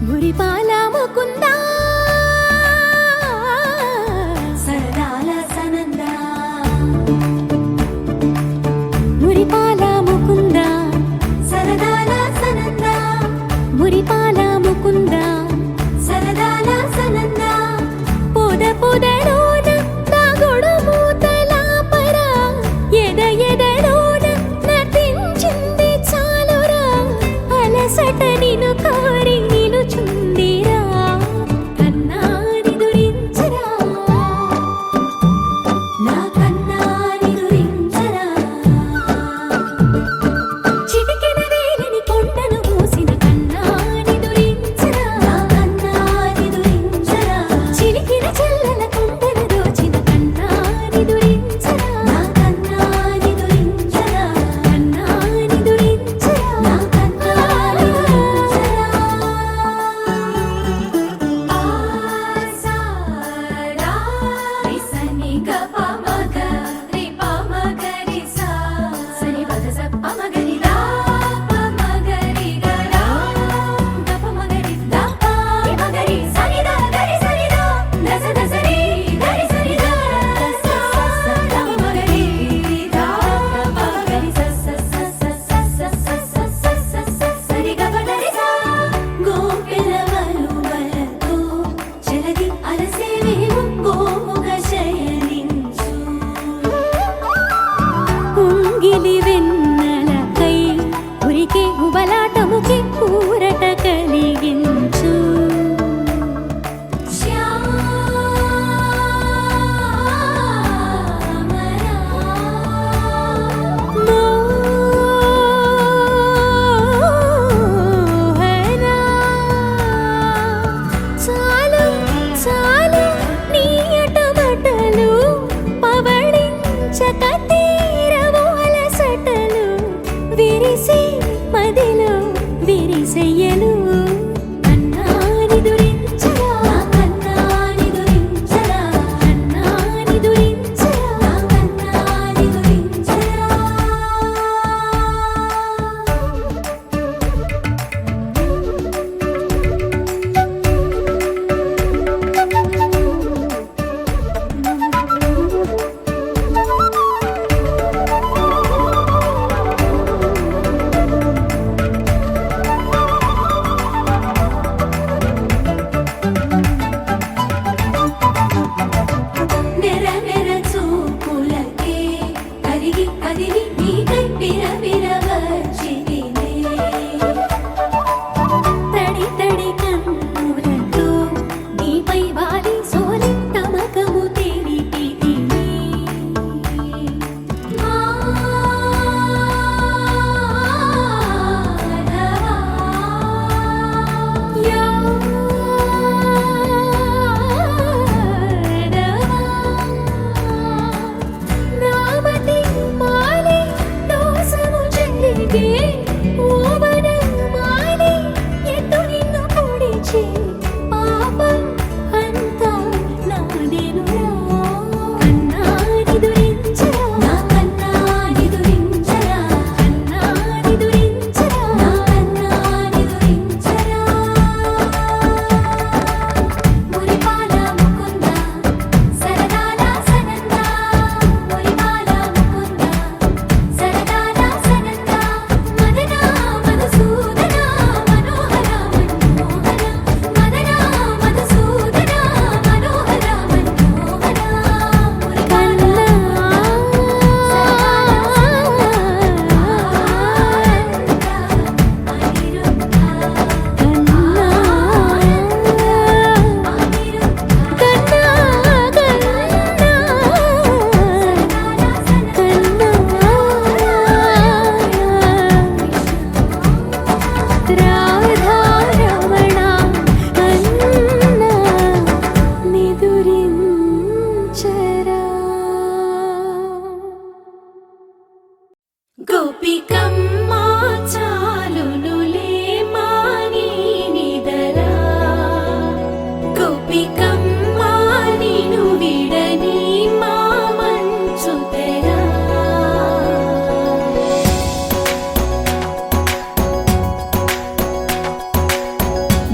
మురిపాల ముకుందా సరదాల సనందా మురిపాల ముకుందా సరదాల సనందా మురిపాల ముకుందా సరదాల సనందా పొద పొదలోన దాగుడు మూతలాపరా ఎద ఎదలోన నటించింది చాలురా అలసట నిను కోరి నిలుచుందిరా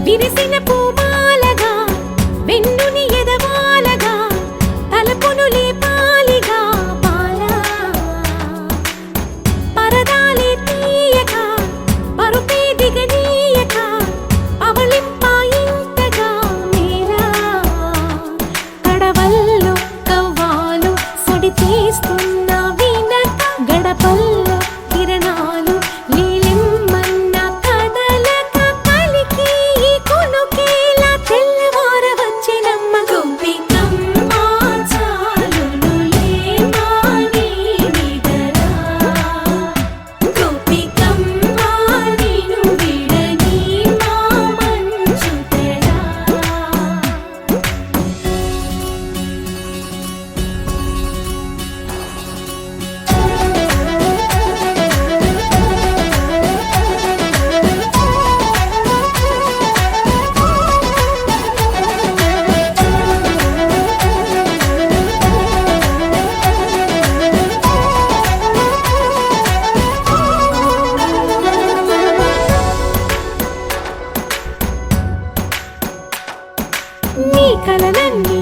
విరిసిన పూమాలగా వెన్నుని ఎదవాలగా తలపును లేపాలిగా పాలా పరదాలే తీయక పరుపే దిగనీయక పవళింపాయింతగా మేరా కడవల్లో కవ్వాలు సడి చేస్తున్న వీణత గడపల్లో కిరణాలు లీలిమ్మన్న కదలక కలికి కొనుకేలా తెల్లవార వచ్చినమ్మ గోపికమ్మ చాలునులే మాని నిదరా గోపికమ్మ నిను విడని మా మంచు తెరా నీ కలలన్నీ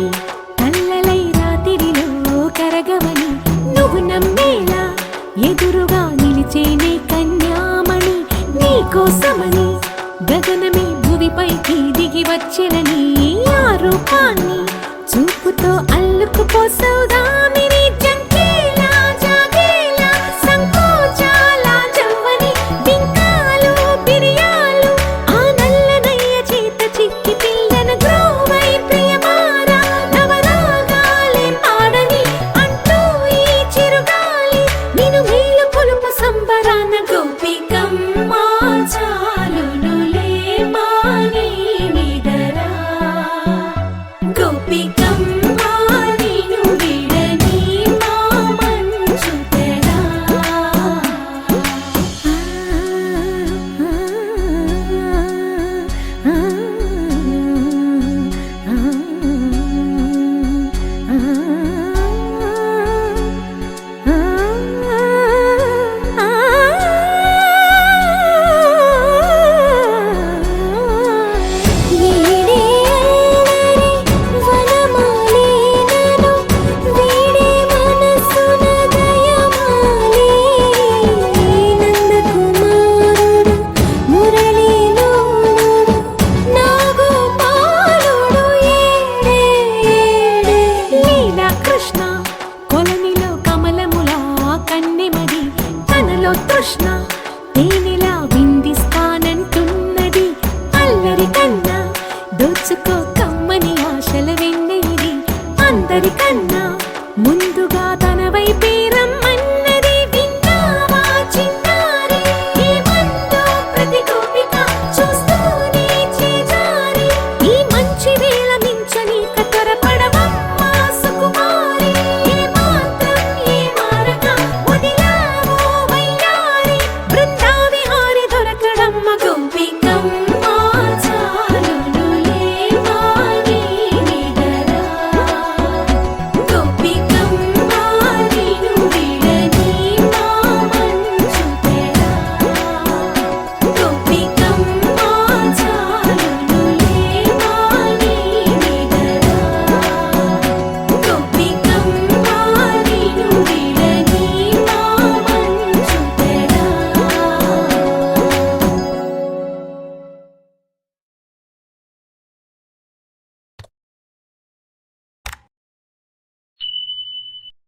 కల్లలై రాత్రిలో కరగవని నువ్వు నమ్మేలా ఎదురుగా నిలిచేనే కన్యామణి నీ కోసమని గగనమే భువిపైకి దిగి వచ్చెనని ఆ రూపాన్ని చూపుతో అల్లుకుపోసౌదామిని జంకేలా జాగేలా సంకోచాల జవ్వని బింకాలు బిరియాలు ఆ నల్లనయ్య చేత చిక్కి పిల్లన గ్రోవై ప్రియమారా నవరాగాలే పాడని అంటూ ఈ చిరుగాలి నిన్ను మేలు కొలుపు సంబరాన గోపికమ్మ చాలునులే మాని నిదరా గోపికమ్మ నిను విడని మా మంచు తెరా కృష్ణ కొలనిలో కమలములా కన్నెమది తనలో తృష్ణ తేనెలా విందిస్తానంటున్నది అల్లరి కన్నా దోచుకో కమ్మని ఆశల వెన్నెయిది అందరికన్నా ముందుగా తన వైపే